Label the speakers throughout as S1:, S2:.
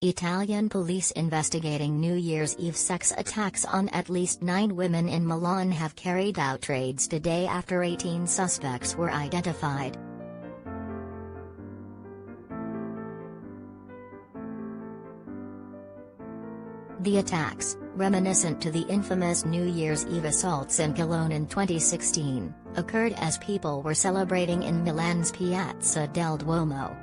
S1: Italian police investigating New Year's Eve sex attacks on at least 9 women in Milan have carried out raids today after 18 suspects were identified. The attacks, reminiscent to the infamous New Year's Eve assaults in Cologne in 2016, occurred as people were celebrating in Milan's Piazza del Duomo.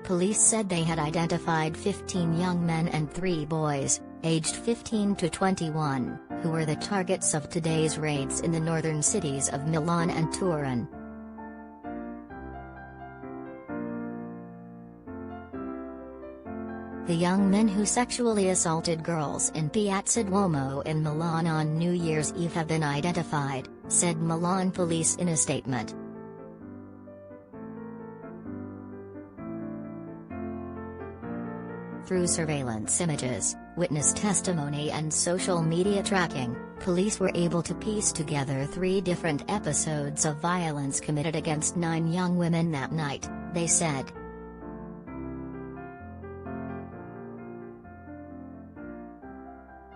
S1: Police said they had identified 15 young men and 3 boys, aged 15 to 21, who were the targets of today's raids in the northern cities of Milan and Turin. The young men who sexually assaulted girls in Piazza Duomo in Milan on New Year's Eve have been identified, said Milan police in a statement. Through surveillance images, witness testimony and social media tracking, police were able to piece together 3 different episodes of violence committed against 9 young women that night, they said.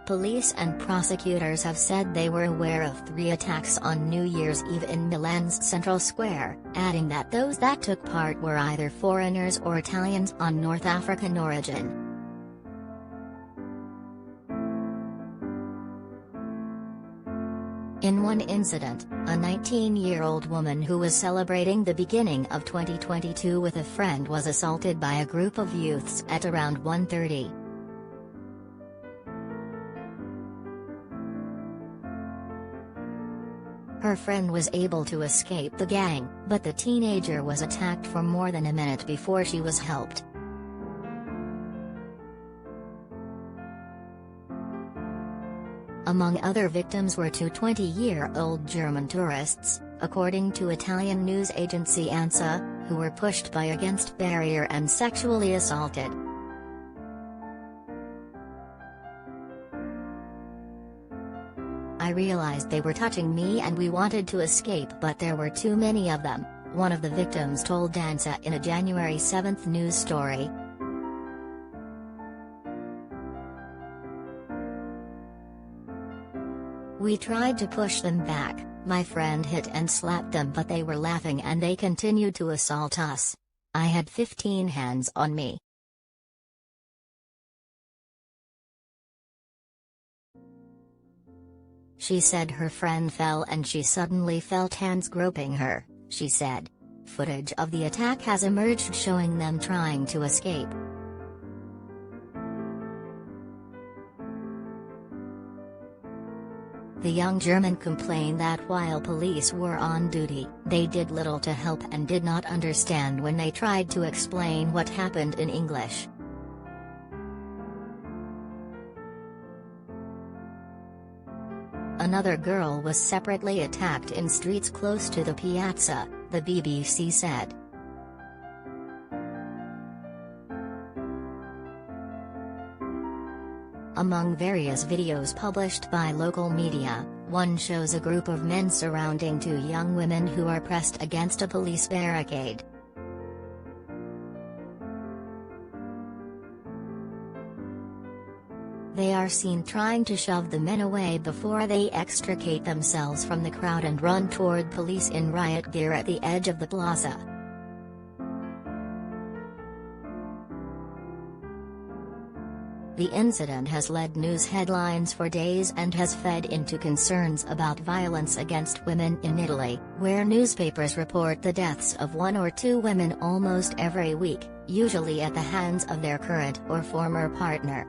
S1: Police and prosecutors have said they were aware of 3 attacks on New Year's Eve in Milan's central square, adding that those that took part were either foreigners or Italians on North African origin. In one incident, a 19-year-old woman who was celebrating the beginning of 2022 with a friend was assaulted by a group of youths at around 1:30. Her friend was able to escape the gang, but the teenager was attacked for more than a minute before she was helped. Among other victims were 2 20-year-old German tourists, according to Italian news agency ANSA, who were pushed by against barrier and sexually assaulted. I realized they were touching me and we wanted to escape, but there were too many of them, one of the victims told ANSA in a January 7 news story. We tried to push them back, my friend hit and slapped them, but they were laughing and they continued to assault us. I had 15 hands on me. She said her friend fell and she suddenly felt hands groping her, she said. Footage of the attack has emerged showing them trying to escape. The young German complained that while police were on duty, they did little to help and did not understand when they tried to explain what happened in English. Another girl was separately attacked in streets close to the piazza, the BBC said. Among various videos published by local media, one shows a group of men surrounding 2 young women who are pressed against a police barricade. They are seen trying to shove the men away before they extricate themselves from the crowd and run toward police in riot gear at the edge of the plaza. The incident has led news headlines for days and has fed into concerns about violence against women in Italy, where newspapers report the deaths of 1 or 2 women almost every week, usually at the hands of their current or former partner.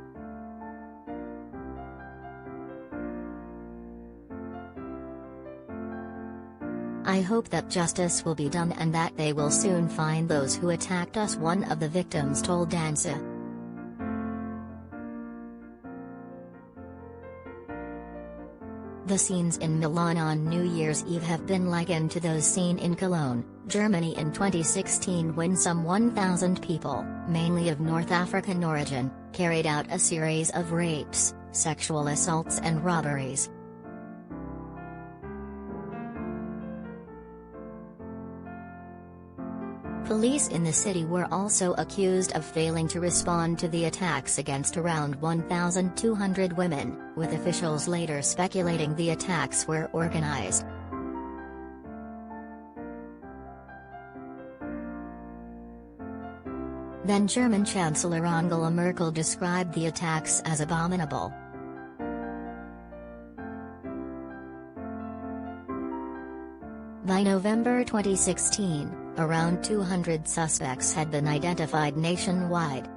S1: I hope that justice will be done and that they will soon find those who attacked us, one of the victims told ANSA. The scenes in Milan on New Year's Eve have been likened to those seen in Cologne, Germany in 2016 when some 1,000 people, mainly of North African origin, carried out a series of rapes, sexual assaults and robberies. Police in the city were also accused of failing to respond to the attacks against around 1,200 women, with officials later speculating the attacks were organized. Then German Chancellor Angela Merkel described the attacks as abominable. By November 2016, around 200 suspects had been identified nationwide.